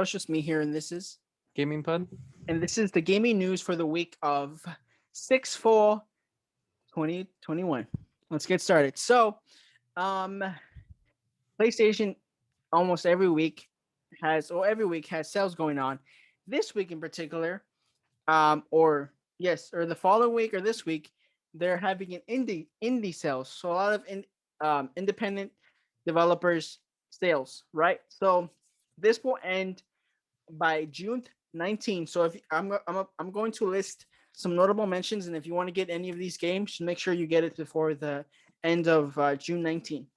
it's just me here, and GamingPod. this is the gaming news for the week of 6/4/2021. Let's get started. So, um, PlayStation almost every week has sales going on. This week in particular, or the following week or this week, they're having an indie sales. So a lot of independent developers sales, right? So this will end by June 19th. So if I'm going to list some notable mentions, and if you want to get any of these games, make sure you get it before the end of June 19th.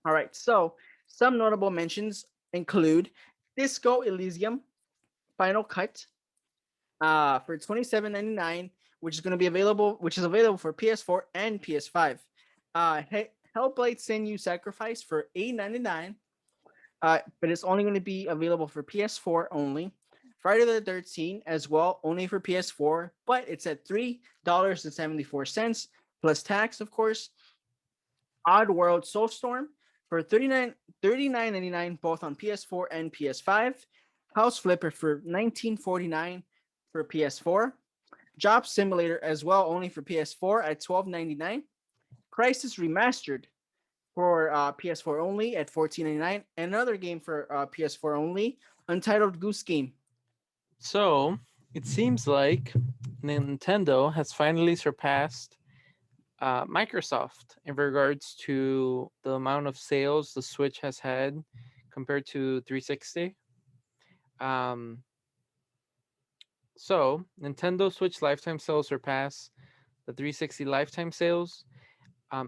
All right. So some notable mentions include Disco Elysium Final Cut for $27.99, which is available for PS4 and PS5. Hellblade: Senua Sacrifice for $8.99, but it's only going to be available for PS4 only. Friday the 13th as well, only for PS4, but it's at $3.74 plus tax, of course. Odd World Soulstorm for $39.99 both on PS4 and PS5. House Flipper for $19.49 for PS4. Job Simulator as well, only for PS4 at $12.99. Crisis Remastered for PS4 only at $14.99. And another game for PS4 only, Untitled Goose Game. So it seems like Nintendo has finally surpassed Microsoft in regards to the amount of sales the Switch has had compared to 360. Um, so Nintendo Switch lifetime sales surpass the 360 lifetime sales.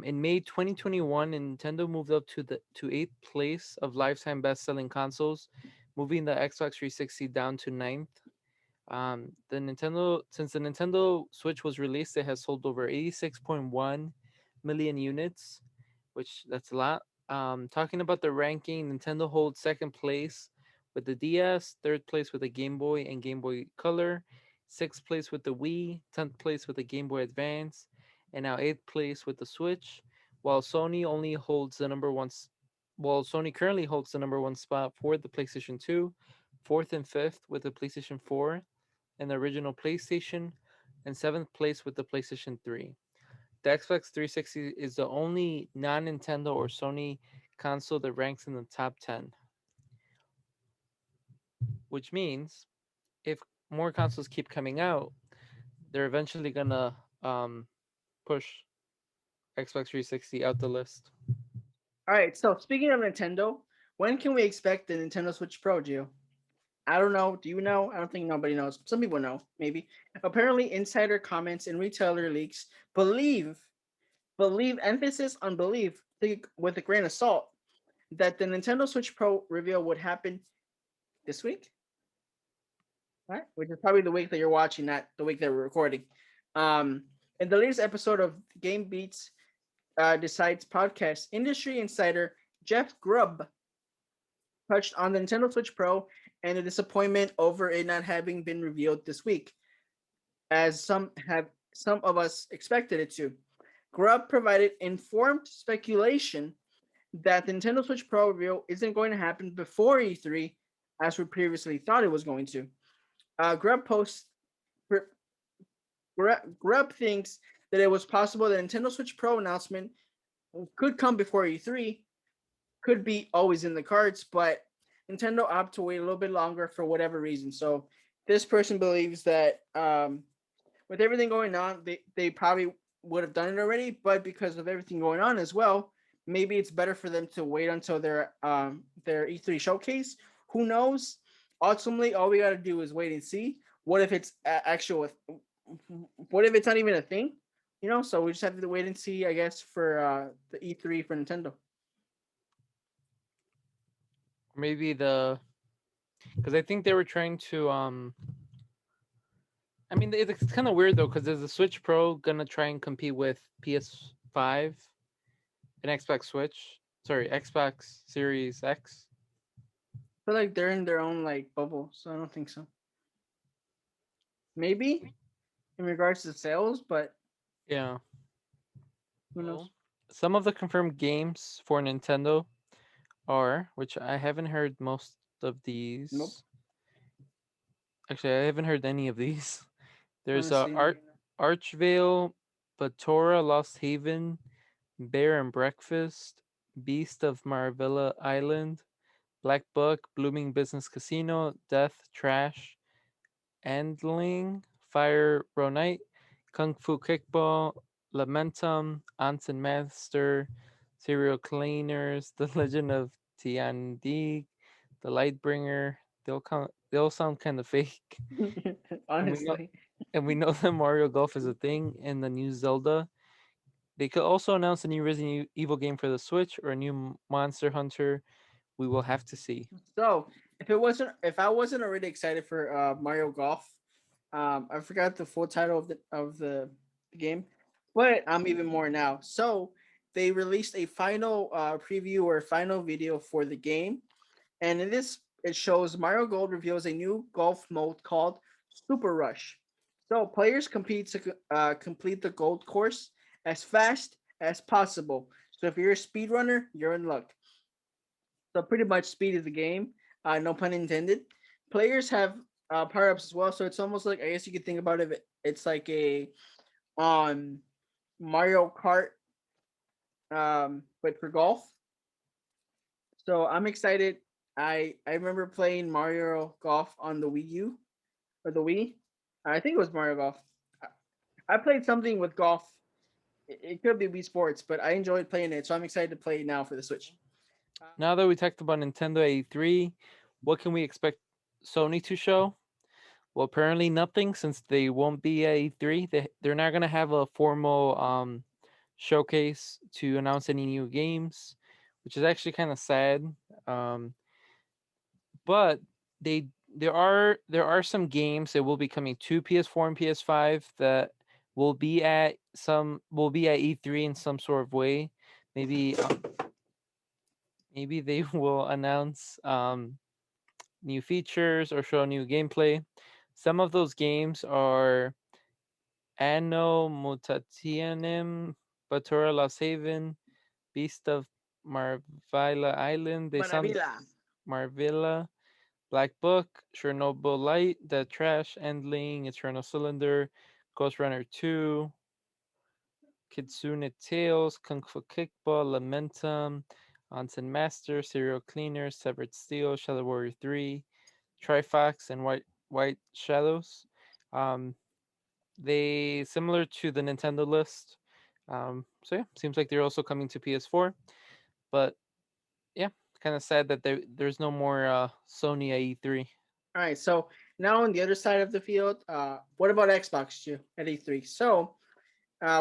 In May 2021, Nintendo moved up to eighth place of lifetime best-selling consoles, moving the Xbox 360 down to ninth. Since the Nintendo Switch was released, it has sold over 86.1 million units, which that's a lot. Talking about the ranking, Nintendo holds second place with the DS, third place with the Game Boy and Game Boy Color, sixth place with the Wii, 10th place with the Game Boy Advance, and now eighth place with the Switch. While Sony only holds the number one, while Sony currently holds the number one spot for the PlayStation 2, fourth and fifth with the PlayStation 4 and the original PlayStation, and seventh place with the PlayStation 3. The Xbox 360 is the only non Nintendo or Sony console that ranks in the top 10, which means if more consoles keep coming out, they're eventually gonna push Xbox 360 out the list. All right, so speaking of Nintendo, when can we expect the Nintendo Switch Pro, Gio? I don't know. Do you know? I don't think nobody knows. Some people know, maybe. Apparently, insider comments and retailer leaks believe emphasis on believe, take with a grain of salt, that the Nintendo Switch Pro reveal would happen this week, right? Which is probably the week that you're watching, not the week that we're recording. Um, in the latest episode of Game Beats Decides podcast, industry insider Jeff Grubb touched on the Nintendo Switch Pro and the disappointment over it not having been revealed this week, as some of us expected it to. Grubb provided informed speculation that the Nintendo Switch Pro reveal isn't going to happen before E3, as we previously thought it was going to. Grubb posts Grubb thinks that it was possible that Nintendo Switch Pro announcement could come before E3, could be always in the cards, but Nintendo opted to wait a little bit longer for whatever reason. So this person believes that with everything going on, they probably would have done it already, but because of everything going on as well, maybe it's better for them to wait until their E3 showcase. Who knows? Ultimately, all we got to do is wait and see. What if it's actual? What if it's not even a thing? So we just have to wait and see, I guess, for the E3 for Nintendo. Maybe because I think they were trying to I mean, it's kind of weird though, because is the Switch Pro gonna try and compete with PS5 and Xbox Switch? Sorry, Xbox Series X. I feel like they're in their own like bubble, so I don't think so. Maybe in regards to sales, but Yeah. who knows? Well, some of the confirmed games for Nintendo are, which I haven't heard most of Nope. these. Actually, I haven't heard any of these. There's Honestly, no. Archvale, Batora, Lost Haven, Bear and Breakfast, Beast of Maravilla Island, Black Book, Blooming Business Casino, Death, Trash, Andling, Fire Row Knight, Kung Fu Kickball, Lamentum, Anson Master, Serial Cleaners, The Legend of Tiandi, The Lightbringer. They all sound kind of fake. And we know Honestly. and we know that Mario Golf is a thing in the new Zelda. They could also announce a new Resident Evil game for the Switch or a new Monster Hunter. We will have to see. So if I wasn't already excited for Mario Golf, I forgot the full title of the game, but I'm even more now. So they released a final preview or final video for the game, and in this it shows Mario Gold reveals a new golf mode called Super Rush. So players compete to complete the gold course as fast as possible. So if you're a speedrunner, you're in luck. So pretty much speed is the game. No pun intended. Players have power ups as well, so it's almost like I guess you could think about it. It's like a on Mario Kart, but for golf. So I'm excited. I remember playing Mario Golf on the Wii U or the Wii. I think it was Mario Golf. I played something with golf. It could be Wii Sports, but I enjoyed playing it, so I'm excited to play it now for the Switch. Now that we talked about Nintendo 83, what can we expect Sony to show? Well, apparently nothing since they won't be at E3. They're not going to have a formal showcase to announce any new games, which is actually kind of sad. Um, but there are some games that will be coming to PS4 and PS5 that will be at E3 in some sort of way. Maybe maybe they will announce new features or show new gameplay. Some of those games are Anno Mutationem, Batora Lost Haven, Beast of Marvilla Island. They sound Maravilla. Marvilla, Black Book, Chernobyl Light, The Trash, Endling, Eternal Cylinder, Ghost Runner 2, Kitsune Tales, Kung Fu Kickball, Lamentum, Onsen Master, Serial Cleaner, Severed Steel, Shadow Warrior 3, Trifox, and White Shadows. Um, they similar to the Nintendo list. So yeah, seems like they're also coming to PS4. But yeah, kind of sad that there's no more Sony at E3. All right, so now on the other side of the field, what about Xbox at E3? So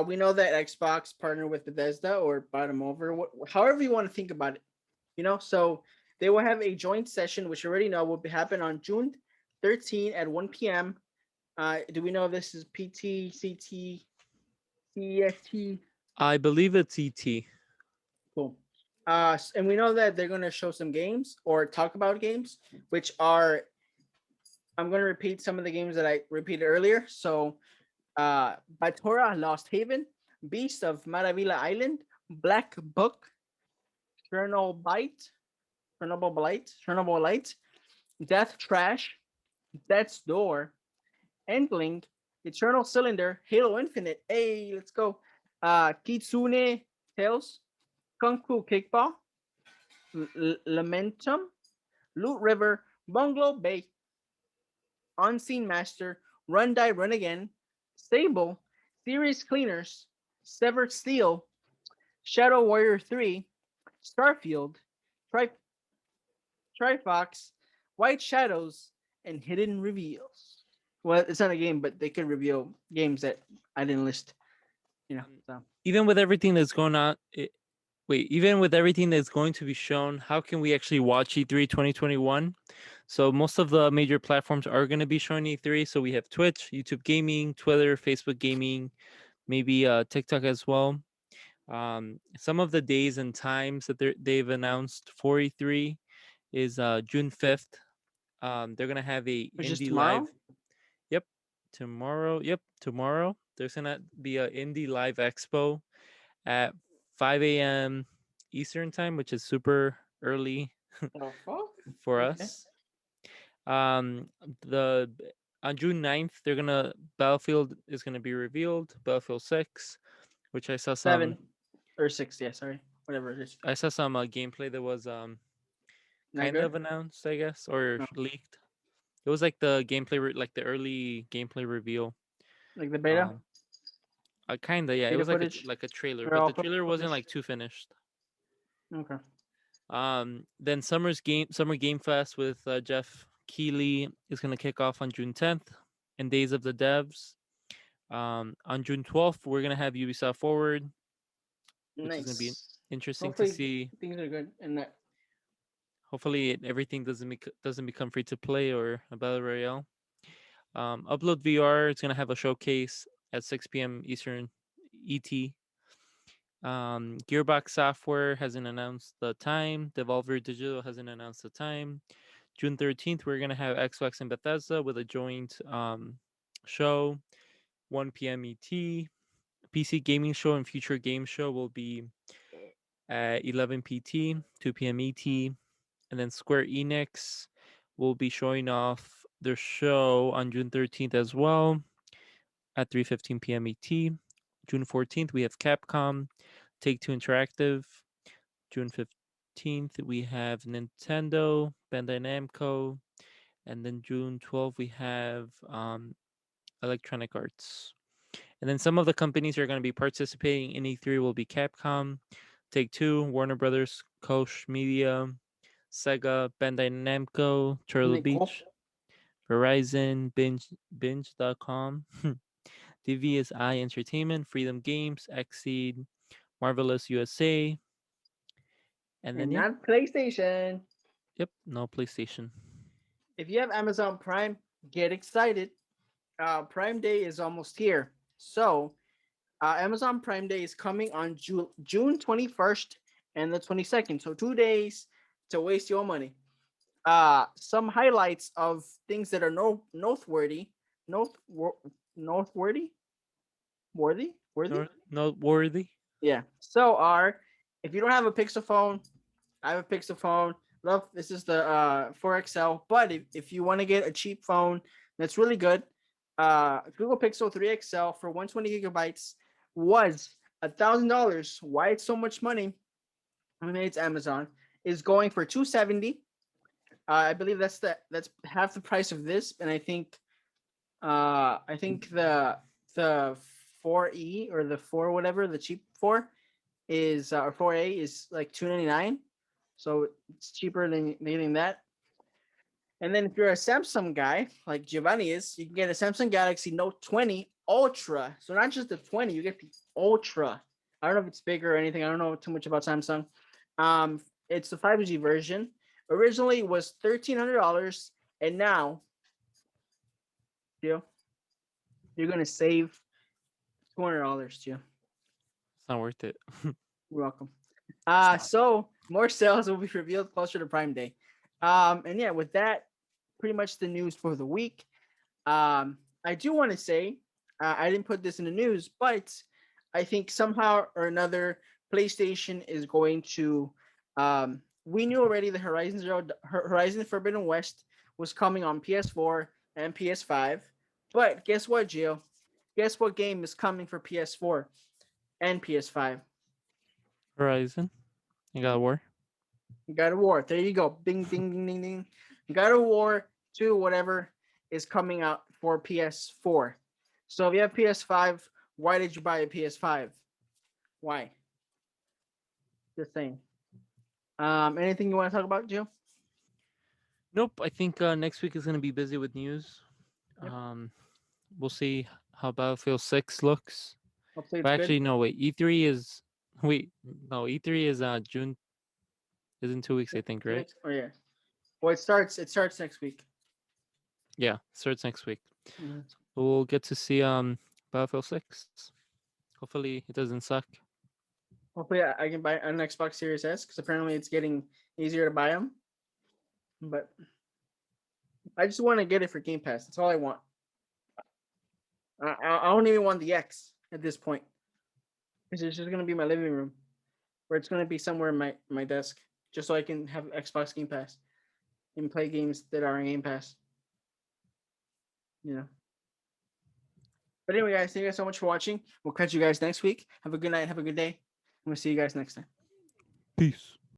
we know that Xbox partnered with Bethesda or bought them over, however you want to think about it. So they will have a joint session, which you already know will happen on June 13 at 1 p.m. Do we know if this is PT, CT, CEST? I believe it's ET. Cool. And we know that they're going to show some games or talk about games, which are, I'm going to repeat some of the games that I repeated earlier. So, Batora Lost Haven, Beast of Maravilla Island, Black Book, Chernobyte, Chernobyl Light, Death Trash, Death's Door, Endling, Eternal Cylinder, Halo Infinite. Hey, let's go. Kitsune Tales, Kung Fu Kickball, Lamentum, Loot River, Bungalow Bay, Unseen Master, Run Die Run Again, Stable, Series Cleaners, Severed Steel, Shadow Warrior 3, Starfield, Tri- Trifox, White Shadows, and Hidden Reveals. Well, it's not a game, but they could reveal games that I didn't list. So Even with everything that's going on, even with everything that's going to be shown, how can we actually watch E3 2021? So most of the major platforms are going to be showing E3. So we have Twitch, YouTube Gaming, Twitter, Facebook Gaming, maybe TikTok as well. Some of the days and times that they've announced for E3 is June 5th. They're gonna have a it's just indie tomorrow. live. Yep, tomorrow. Yep, tomorrow. There's gonna be a indie live expo at 5 a.m. Eastern time, which is super early The fuck? for Okay. us. Um, the on June 9th, they're gonna Battlefield is gonna be revealed. Battlefield 6, which Seven or six. Yeah, sorry, whatever it is. I saw some gameplay that was Not kind good. of announced, I guess, or No, leaked. It was like the gameplay, like the early gameplay reveal. like the beta, Um, kinda, yeah. It beta was like footage, a trailer, or but all the trailer wasn't footage. like too finished. Okay. Then Summer Game Fest with Jeff Keighley is gonna kick off on June 10th, and Days of the Devs. On June 12th, we're gonna have Ubisoft Forward, which is gonna be Nice. interesting to Hopefully see. things are good and that. Hopefully, everything doesn't become free to play or a battle royale. Upload VR is gonna have a showcase at 6 p.m. Eastern ET. Gearbox Software hasn't announced the time. Devolver Digital hasn't announced the time. June 13th, we're gonna have Xbox and Bethesda with a joint show, 1 p.m. ET. PC Gaming Show and Future Game Show will be at 11 PT, 2 p.m. ET. And then Square Enix will be showing off their show on June 13th as well at 3:15 p.m. ET. June 14th, we have Capcom, Take Two Interactive. June 15th, we have Nintendo, Bandai Namco. And then June 12th, we have Electronic Arts. And then some of the companies who are going to be participating in E3 will be Capcom, Take Two, Warner Brothers, Koch Media, Sega, Bandai Namco, Isn't Turtle it cool? Beach, Verizon, Binge.com, DVSI Entertainment, Freedom Games, Xseed, Marvelous USA, and then And yeah, not PlayStation. yep, no PlayStation. If you have Amazon Prime, get excited. Prime Day is almost here. So, Amazon Prime Day is coming on June 21st and the 22nd. So, 2 days to waste your money. Some highlights of things that are noteworthy. Note, noteworthy? Worthy? Noteworthy. Yeah. So, if you don't have a Pixel phone, I have a Pixel phone. Love this is the 4XL. But if you want to get a cheap phone that's really good, Google Pixel 3XL for 120 gigabytes was $1,000. Why it's so much money? I mean it's Amazon is going for 270. I believe that's half the price of this, and I think the 4E or the 4 whatever the cheap 4 is or 4A is like 299. So it's cheaper than getting that. And then if you're a Samsung guy like Giovanni is, you can get a Samsung Galaxy Note 20 Ultra. So not just the 20, you get the Ultra. I don't know if it's bigger or anything. I don't know too much about Samsung. It's the 5G version. Originally it was $1,300, and now you you're gonna save $200. You. It's not worth it. You're welcome. Stop. So more sales will be revealed closer to Prime Day. And yeah, with that, pretty much the news for the week. I do want to say I didn't put this in the news, but I think somehow or another PlayStation is going to. We knew already the Horizon Forbidden West was coming on PS4 and PS5, but guess what, Gio? Guess what game is coming for PS4 and PS5? Horizon. You got a war. God of War. There you go. Bing, ding, ding, ding, ding. God of War 2, whatever, is coming out for PS4. So if you have PS5, why did you buy a PS5? Why? Just saying. Anything you want to talk about, Joe? Nope. I think next week is gonna be busy with news. Yep. Um, we'll see how Battlefield 6 looks. Hopefully But it's good. actually, no. Wait. E3 is. Wait. No. E3 is June. Is in 2 weeks. I think. Right. Oh yeah. Well, it starts next week. Yeah. Starts next week. Mhm. So we'll get to see Battlefield 6. Hopefully it doesn't suck. Hopefully I can buy an Xbox Series S because apparently it's getting easier to buy them. But I just want to get it for Game Pass. That's all I want. I don't even want the X at this point. It's just gonna be my living room, where it's gonna be somewhere in my desk, just so I can have Xbox Game Pass. and play games that are on Game Pass. You know. But anyway, guys, thank you guys so much for watching. We'll catch you guys next week. Have a good night. Have a good day. And we'll see you guys next time. Peace.